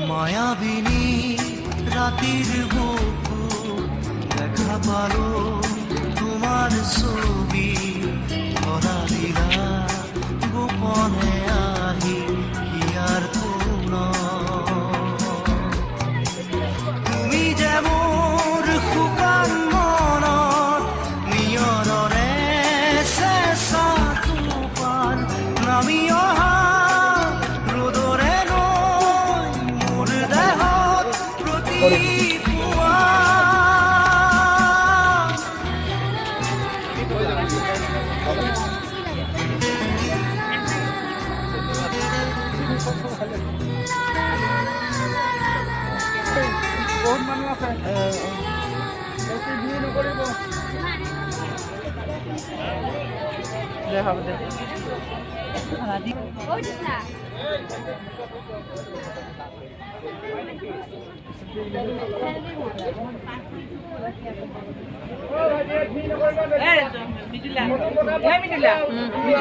মায়াবিনী রাতের বুকু দেখা পালো তোমার ছবি ধরা দিলা গোপনে আহি হিয়ার কোন তুমি যে মোর শুকান মনত নিয়ৰৰে চেঁচা টোপাল নামি অহা ৰ'দৰে নৈ মোৰ দেহত প্ৰতিপুৱা বহুত মানুহ আছে বেছি ভিৰ নকৰিব দে হ'ব দে মিডিলা